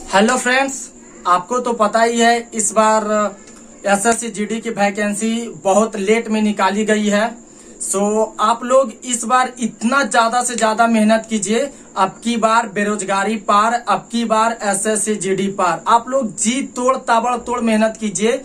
Hello friends, आपको तो पता ही है इस बार एसएससी जीडी की वैकेंसी बहुत लेट में निकाली गई है। सो आप लोग इस बार इतना ज्यादा से ज्यादा मेहनत कीजिए। अब की बार बेरोजगारी पार, अब की बार एसएससी जीडी पार। आप लोग जी तोड़ ताबड़तोड़ मेहनत कीजिए,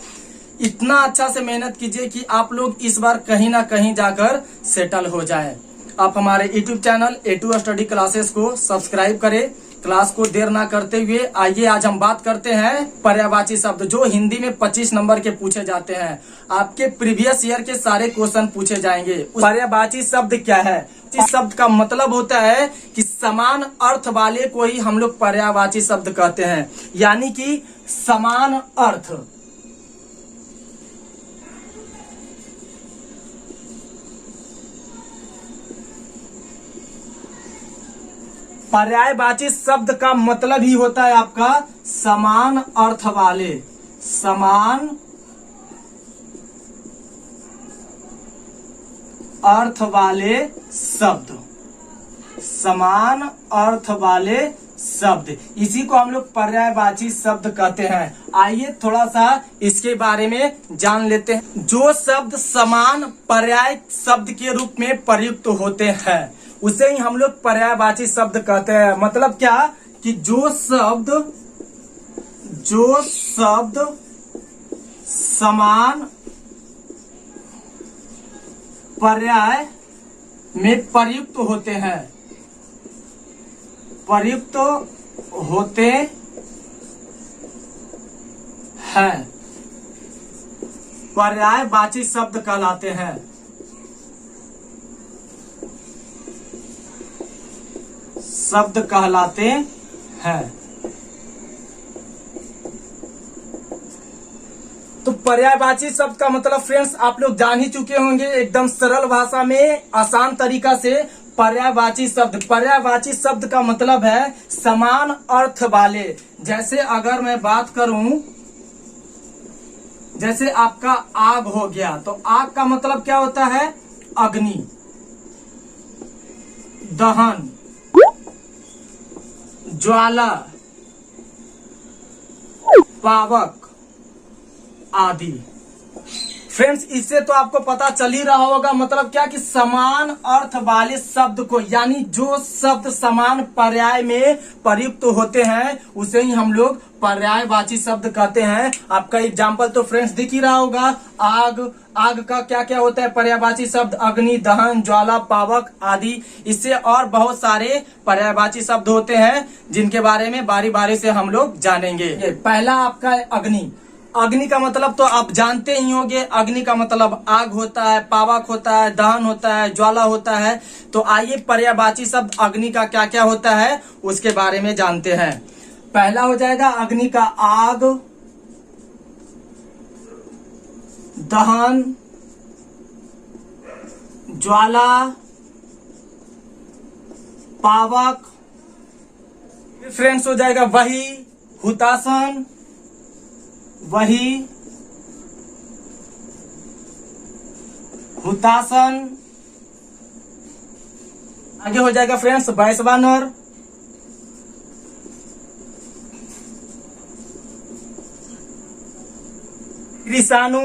इतना अच्छा से मेहनत कीजिए कि आप लोग इस बार कहीं ना कहीं जाकर सेटल हो जाए। आप हमारे YouTube channel A2 study classes को सब्सक्राइब करें। क्लास को देर ना करते हुए आइए आज हम बात करते हैं पर्यायवाची शब्द, जो हिंदी में 25 नंबर के पूछे जाते हैं। आपके प्रीवियस ईयर के सारे क्वेश्चन पूछे जाएंगे। पर्यायवाची शब्द क्या है? इस शब्द का मतलब होता है कि समान अर्थ वाले को ही हम लोग पर्यायवाची शब्द कहते हैं, यानी कि समान अर्थ। पर्यायवाची शब्द का मतलब ही होता है आपका समान अर्थ वाले, समान अर्थ वाले शब्द, समान अर्थ वाले शब्द, इसी को हम लोग पर्यायवाची शब्द कहते हैं। आइए थोड़ा सा इसके बारे में जान लेते हैं। जो शब्द समान पर्याय शब्द के रूप में प्रयुक्त होते हैं उसे ही हम लोग पर्यायवाची शब्द कहते हैं। मतलब क्या कि जो शब्द समान पर्याय में प्रयुक्त होते हैं, प्रयुक्त होते हैं, पर्यायवाची शब्द कहलाते हैं। शब्द कहलाते हैं। तो पर्यायवाची शब्द का मतलब फ्रेंड्स आप लोग जान ही चुके होंगे। एकदम सरल भाषा में आसान तरीका से पर्यायवाची शब्द का मतलब है समान अर्थ वाले। जैसे अगर मैं बात करूं, जैसे आपका आग हो गया, तो आग का मतलब क्या होता है? अग्नि, दहन, ज्वाला, पावक आदि। फ्रेंड्स इससे तो आपको पता चल ही रहा होगा मतलब क्या कि समान अर्थ वाले शब्द को, यानी जो शब्द समान पर्याय में प्रयुक्त होते हैं उसे ही हम लोग पर्यायवाची शब्द कहते हैं। आपका एग्जाम्पल तो फ्रेंड्स दिख ही रहा होगा। आग का क्या क्या होता है पर्यायवाची शब्द? अग्नि, दहन, ज्वाला, पावक आदि। इससे और बहुत सारे पर्यायवाची शब्द होते हैं जिनके बारे में बारी बारी से हम लोग जानेंगे। पहला आपका है अग्नि। अग्नि का मतलब तो आप जानते ही होंगे। अग्नि का मतलब आग होता है, पावक होता है, दहन होता है, ज्वाला होता है। तो आइए पर्यायवाची शब्द अग्नि का क्या क्या होता है उसके बारे में जानते हैं। पहला हो जाएगा अग्नि का आग, दहन, ज्वाला, पावक। फ्रेंड्स हो जाएगा वही, हुतासन, वही, हुतासन। आगे हो जाएगा फ्रेंड्स वैश्वानर, कृषाणु,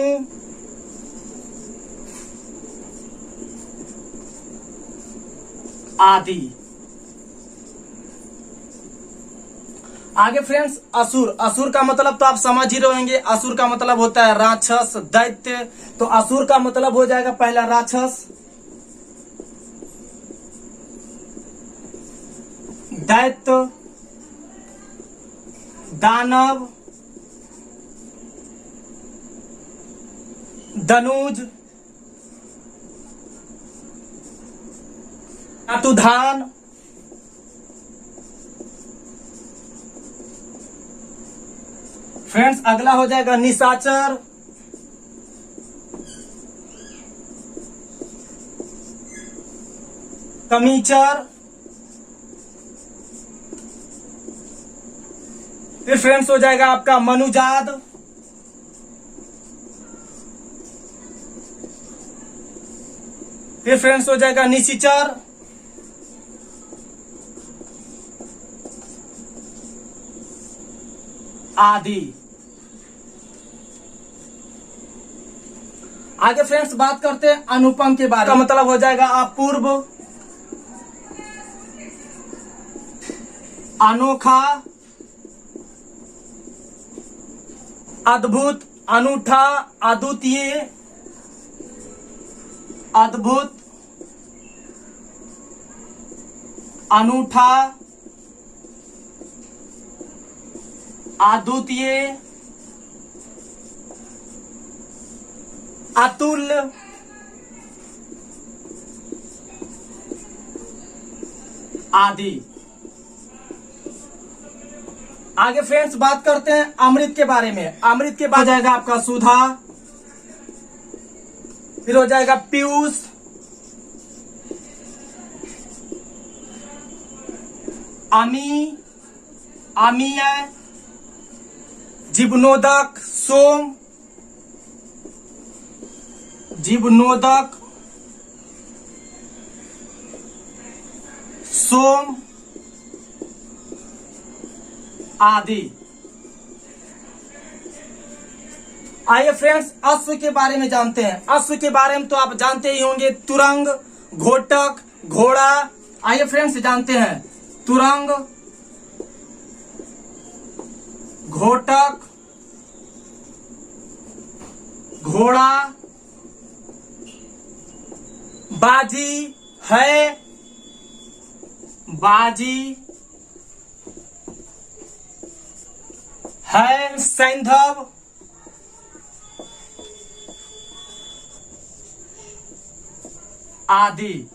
आदि। आगे फ्रेंड्स असुर। असुर का मतलब तो आप समझ ही रहे होंगे। असुर का मतलब होता है राक्षस, दैत्य। तो असुर का मतलब हो जाएगा पहला राक्षस, दैत्य, दानव, दनुज, अतुधान, फ्रेंड्स अगला हो जाएगा निशाचर, कमीचर। फिर फ्रेंड्स हो जाएगा आपका मनुजाद, फिर फ्रेंड्स हो जाएगा निशिचर, आदि। आगे फ्रेंड्स बात करते हैं अनुपम के बारे में। का मतलब हो जाएगा अपूर्व, अनोखा, अद्भुत, अनूठा, अद्वितीय, अद्भुत, अनूठा, अद्वितीय, अतुल्य, आदि। आगे फ्रेंड्स बात करते हैं अमृत के बारे में। अमृत के बाद जाएगा आपका सुधा, फिर हो जाएगा पीयूष, अमी, अमीय, जीवनोदक, सोम, जीवनोदक, सोम, आदि। आइए फ्रेंड्स अश्व के बारे में जानते हैं। अश्व के बारे में तो आप जानते ही होंगे, तुरंग, घोटक, घोड़ा। आइए फ्रेंड्स जानते हैं तुरंग, घोटक, घोड़ा, बाजी है, बाजी है, सैंधव, आदि।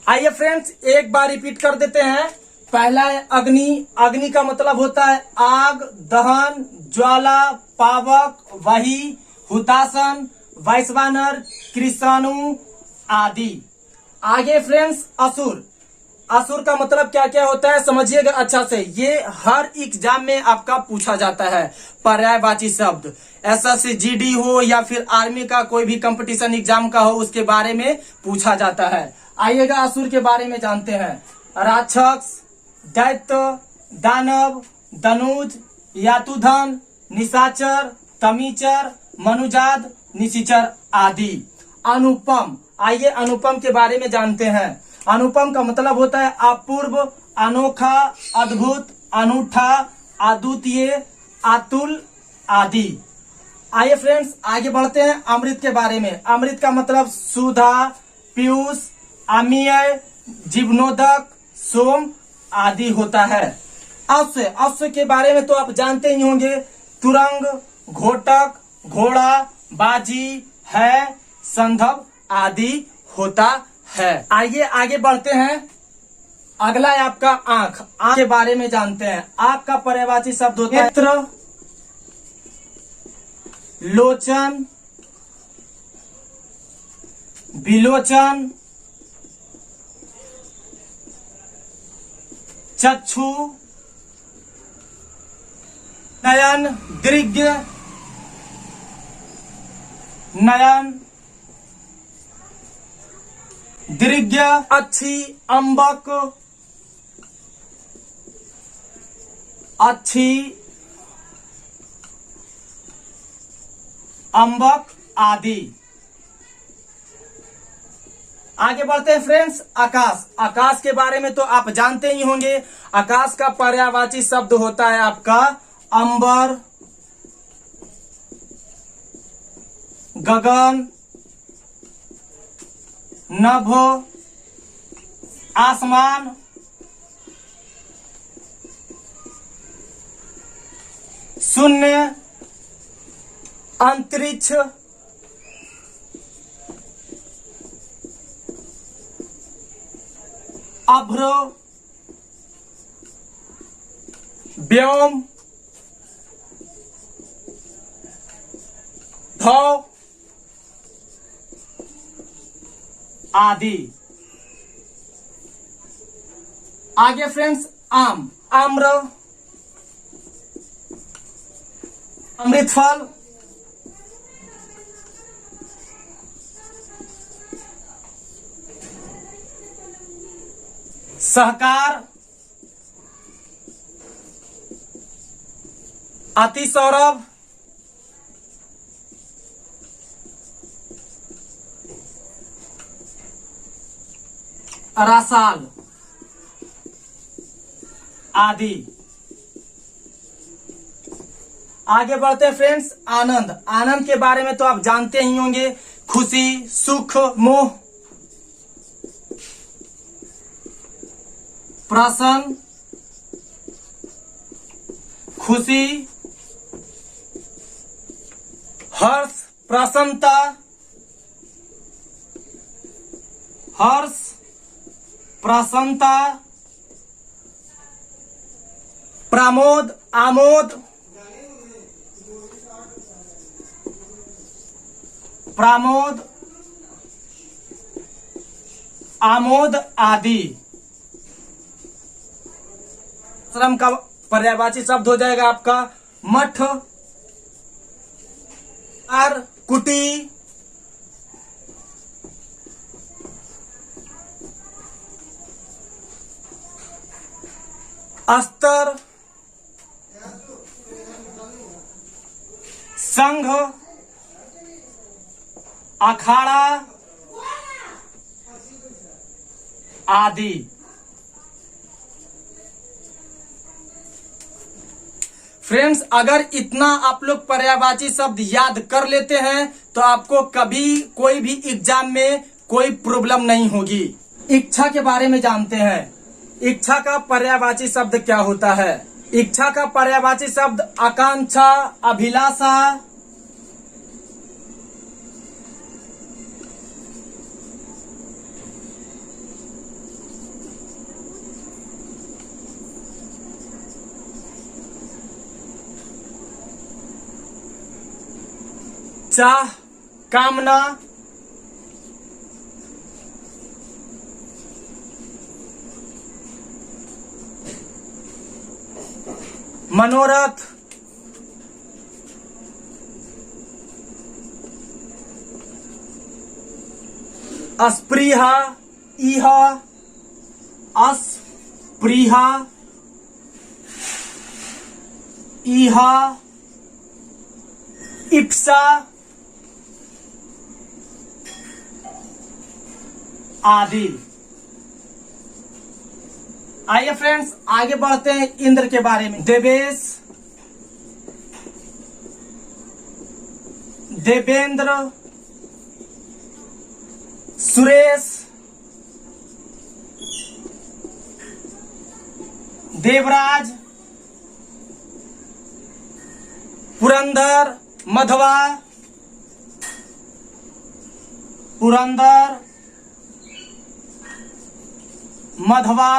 आइए फ्रेंड्स एक बार रिपीट कर देते हैं। पहला है अग्नि। अग्नि का मतलब होता है आग, दहन, ज्वाला, पावक, वही, हुतासन, वैश्वानर, कृषाणु, आदि। आगे फ्रेंड्स असुर। असुर का मतलब क्या क्या होता है समझिएगा अच्छा से। ये हर एग्जाम में आपका पूछा जाता है, पर्यायवाची शब्द। एसएससी जीडी हो या फिर आर्मी का कोई भी कंपटीशन एग्जाम का हो, उसके बारे में पूछा जाता है। आइएगा असुर के बारे में जानते हैं। राक्षस, दैत्य, दानव, दनुज, यातुधन, निशाचर, तमीचर, मनुजाद, निशिचर, आदि। अनुपम। आइए अनुपम के बारे में जानते हैं। अनुपम का मतलब होता है अपूर्व, अनोखा, अद्भुत, अनूठा, अद्वितीय, अतुल, आदि। आइए फ्रेंड्स आगे बढ़ते हैं अमृत के बारे में। अमृत का मतलब सुधा, पीयूष, अमीय, जीवनोदक, सोम, आदि होता है। अश्व। अश्व के बारे में तो आप जानते ही होंगे, तुरंग, घोटक, घोड़ा, बाजी है, संधव, आदि होता है। आइए आगे बढ़ते हैं। अगला है आपका आंख। आंख के बारे में जानते हैं। आंख का पर्यायवाची शब्द होता है नेत्र, लोचन, विलोचन, चक्षु, नयन, दृग्य, नयन, दृग्य, अच्छी, अम्बक, अच्छी, अम्बक, आदि। आगे बढ़ते हैं फ्रेंड्स आकाश। आकाश के बारे में तो आप जानते ही होंगे। आकाश का पर्यायवाची शब्द होता है आपका अंबर, गगन, नभ, आसमान, शून्य, अंतरिक्ष, अभ्र, व्योम, भव, आदि। आगे फ्रेंड्स आम। आम्र, अमृत फल, सहकार, अति सौरभ, रसाल आदि। आगे बढ़ते हैं फ्रेंड्स, आनंद। आनंद के बारे में तो आप जानते ही होंगे, खुशी, सुख, मोह, प्रसन्न, खुशी, हर्ष, प्रसन्नता, हर्ष, प्रसन्नता, प्रमोद, आमोद, प्रमोद, आमोद आदि। श्रम का पर्यायवाची शब्द हो जाएगा आपका मठ, और कुटी, अस्तर, संघ, अखाड़ा आदि। फ्रेंड्स, अगर इतना आप लोग पर्यायवाची शब्द याद कर लेते हैं तो आपको कभी कोई भी एग्जाम में कोई प्रॉब्लम नहीं होगी। इच्छा के बारे में जानते हैं। इच्छा का पर्यायवाची शब्द क्या होता है? इच्छा का पर्यायवाची शब्द आकांक्षा, अभिलाषा, चाह, कामना, मनोरथ, अस्पृहा, इहा, अस्पृहा, इहा, इप्सा आदि। आइए फ्रेंड्स, आगे बढ़ते हैं इंद्र के बारे में। देवेश, देवेंद्र, सुरेश, देवराज, पुरंदर, मधवा, पुरंदर, मधवा,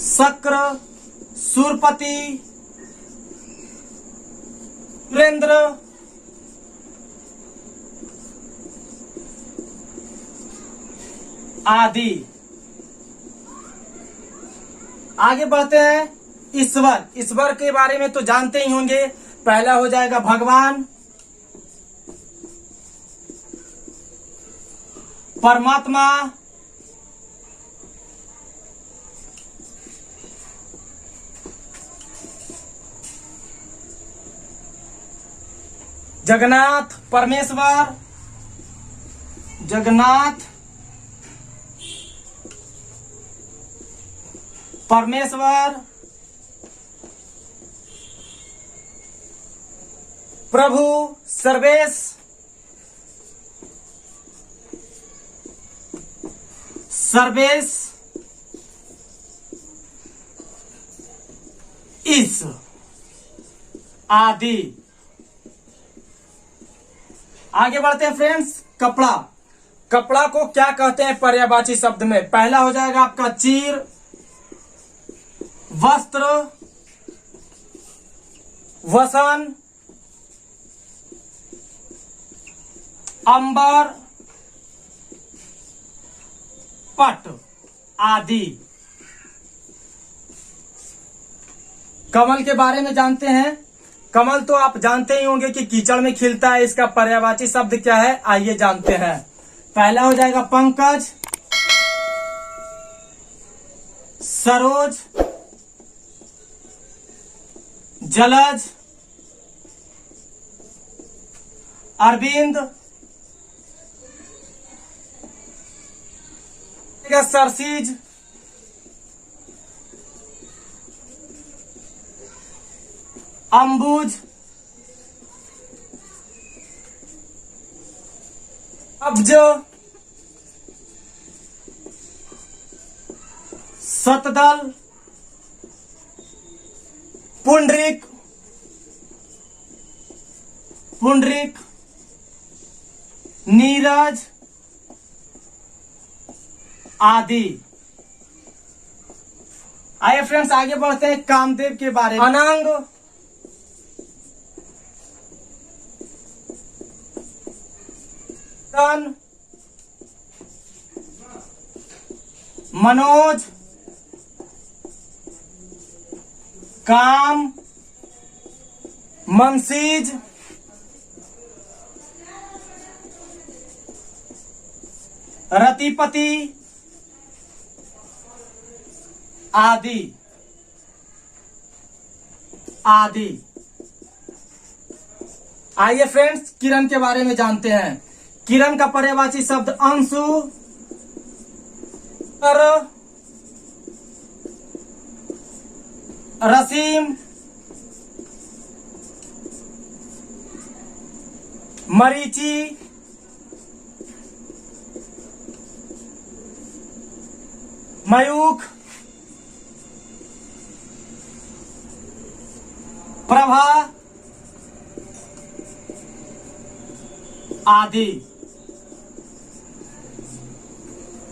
शक्र, सूरपति, सुरेंद्र आदि। आगे बढ़ते हैं ईश्वर। ईश्वर के बारे में तो जानते ही होंगे। पहला हो जाएगा भगवान, परमात्मा, जगन्नाथ, परमेश्वर, जगन्नाथ, परमेश्वर, प्रभु, सर्वेश, सर्वेश, इस आदि। आगे बढ़ते हैं फ्रेंड्स, कपड़ा। कपड़ा को क्या कहते हैं पर्यायवाची शब्द में? पहला हो जाएगा आपका चीर, वस्त्र, वसन, अंबर, पट आदि। कमल के बारे में जानते हैं। कमल तो आप जानते ही होंगे कि कीचड़ में खिलता है। इसका पर्यायवाची शब्द क्या है, आइए जानते हैं। पहला हो जाएगा पंकज, सरोज, जलज, अरविंद, सरसीज, अंबुज, अब्ज, सतदल, पुंडरिक, पुंडरिक, नीरज आदि। आइए फ्रेंड्स आगे बढ़ते हैं कामदेव के बारे में। अनंग, मनोज, काम, मनसीज, रतिपति आदि आदि। आइए फ्रेंड्स किरण के बारे में जानते हैं। किरण का पर्यायवाची शब्द अंशु, रसीम, मरीचि, मयूख, प्रभा आदि।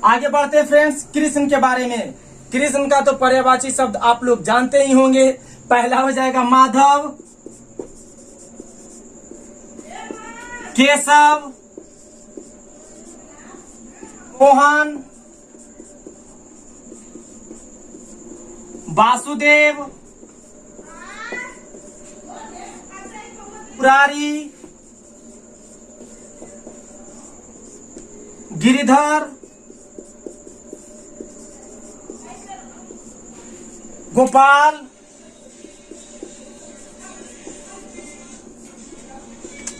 आगे बढ़ते हैं फ्रेंड्स कृष्ण के बारे में। कृष्ण का तो पर्यायवाची शब्द आप लोग जानते ही होंगे। पहला हो जाएगा माधव, केशव, मोहन, वासुदेव, मुरारी, गिरिधर, गोपाल,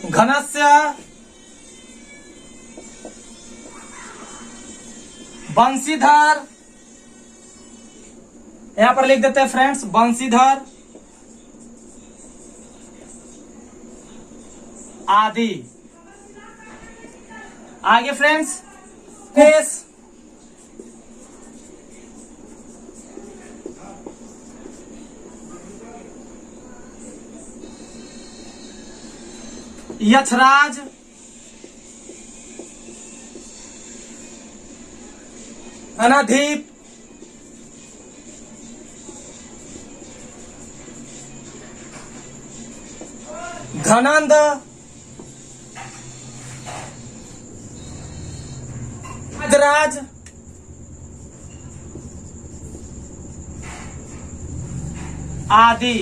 घनश्य, बंशीधर, यहां पर लिख देते हैं फ्रेंड्स बंशीधर आदि। आगे फ्रेंड्स केस, यक्षराज, अनाधीप, धनंद, राज, आदि।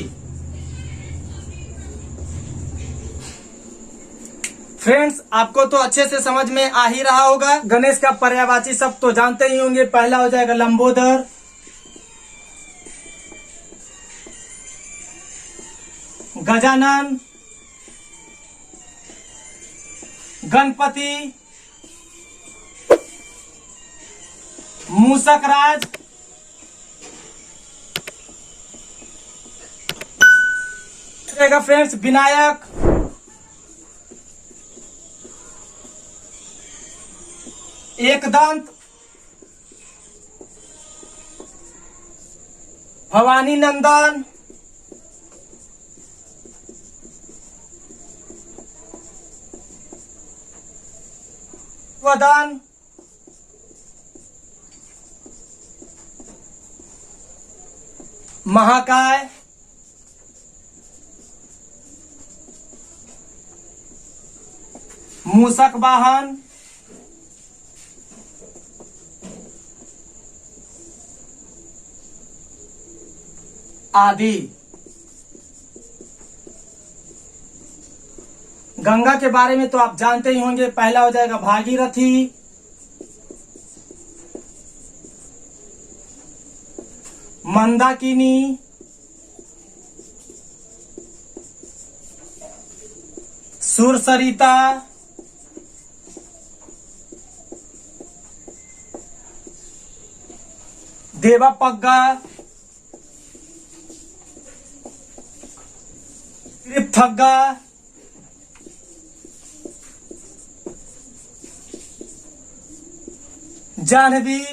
फ्रेंड्स आपको तो अच्छे से समझ में आ ही रहा होगा। गणेश का पर्यायवाची शब्द तो जानते ही होंगे। पहला हो जाएगा लंबोदर, गजानन, गणपति, मूसकराज, फ्रेंड्स विनायक, एकदंत, भवानी नंदन, वदन, महाकाय, मूषक वाहन, आदि। गंगा के बारे में तो आप जानते ही होंगे। पहला हो जाएगा भागीरथी, मंदाकिनी, सुरसरिता, देवापग्गा, त्रिपथग्गा, जाह्नवी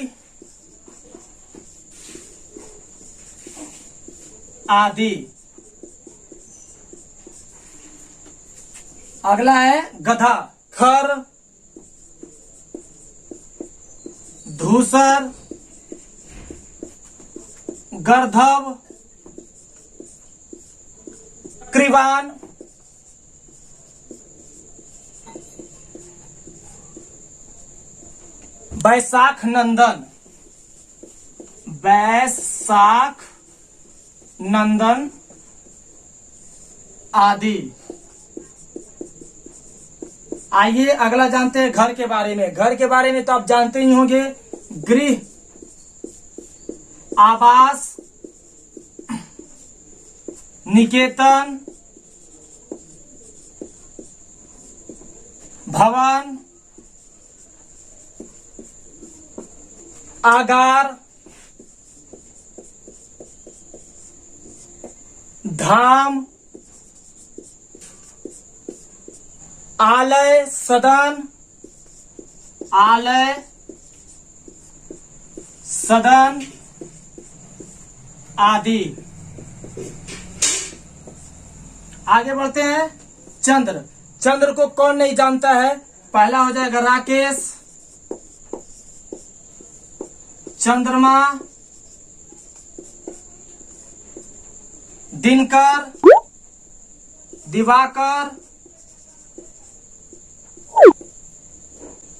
आदि। अगला है गधा। खर, धूसर, गर्दभ, कृवान, बैसाख नंदन, बैसाख नंदन आदि। आइए अगला जानते हैं घर के बारे में। घर के बारे में तो आप जानते ही होंगे, गृह, आवास, निकेतन, भवन, आगार, धाम, आलय, सदन, आलय, सदन आदि। आगे बढ़ते हैं। चंद्र। चंद्र को कौन नहीं जानता है। पहला हो जाएगा राकेश, चंद्रमा, दिनकर, दिवाकर,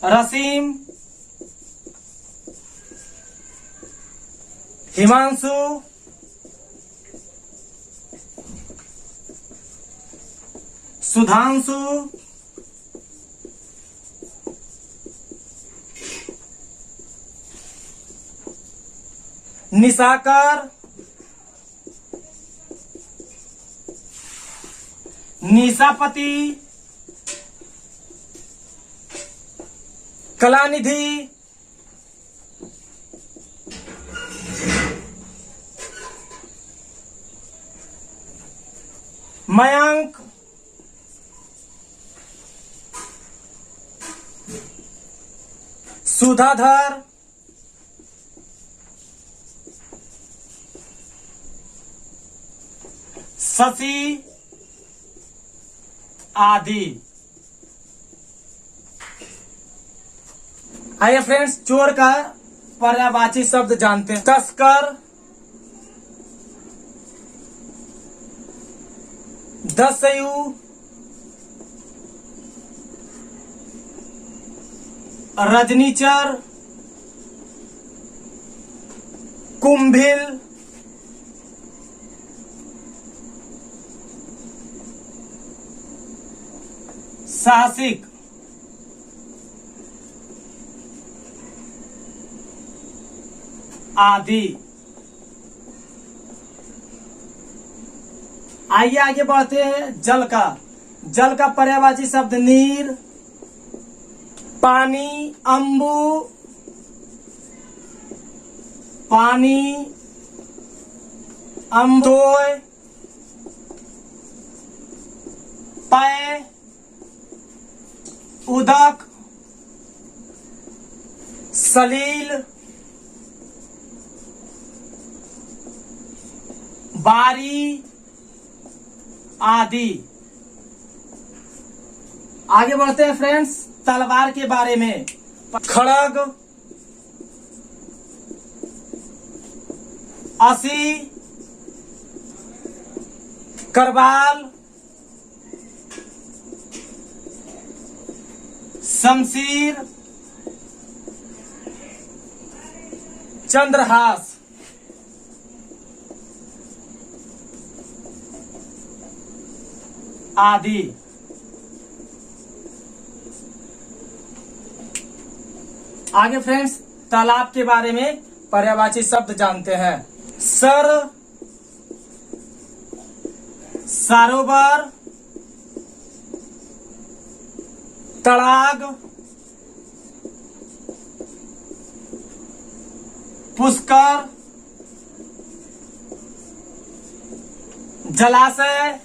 रसीम, हिमांशु, सुधांशु, निशाकर, निशापति, कलानिधि, मयंक, सुधाधर, शशि आदि। आइए फ्रेंड्स, चोर का पर्यायवाची शब्द जानते हैं। तस्कर, दस्यु, रजनीचर, कुंभिल, साहसिक आदि। आइए आगे बढ़ते हैं। जल का। जल का पर्यायवाची शब्द नीर, पानी, अम्बु, पानी, अम्बोय, पय, उदक, सलील, बारी आदि। आगे बढ़ते हैं फ्रेंड्स, तलवार के बारे में। खड़ग, असी, करवाल, शमशीर, चंद्रहास आदि। आगे फ्रेंड्स, तालाब के बारे में पर्यायवाची शब्द जानते हैं। सर, सरोवर, तड़ाग, पुष्कर, जलाशय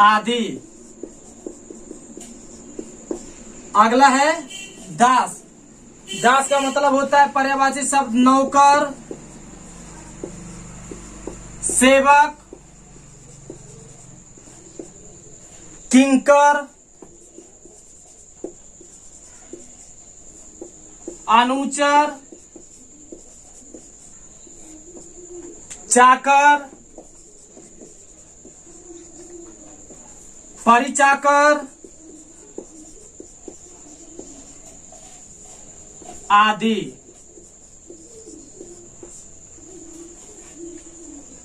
आदि। अगला है दास। दास का मतलब होता है पर्यायवाची शब्द नौकर, सेवक, किंकर, अनुचर, चाकर, परिचाकर आदि।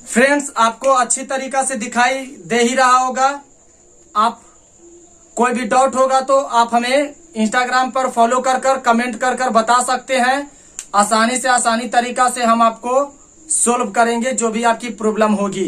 फ्रेंड्स, आपको अच्छी तरीका से दिखाई दे ही रहा होगा। आप कोई भी डाउट होगा तो आप हमें इंस्टाग्राम पर फॉलो कर कमेंट कर बता सकते हैं। आसानी से आसानी तरीका से हम आपको सोल्व करेंगे जो भी आपकी प्रॉब्लम होगी।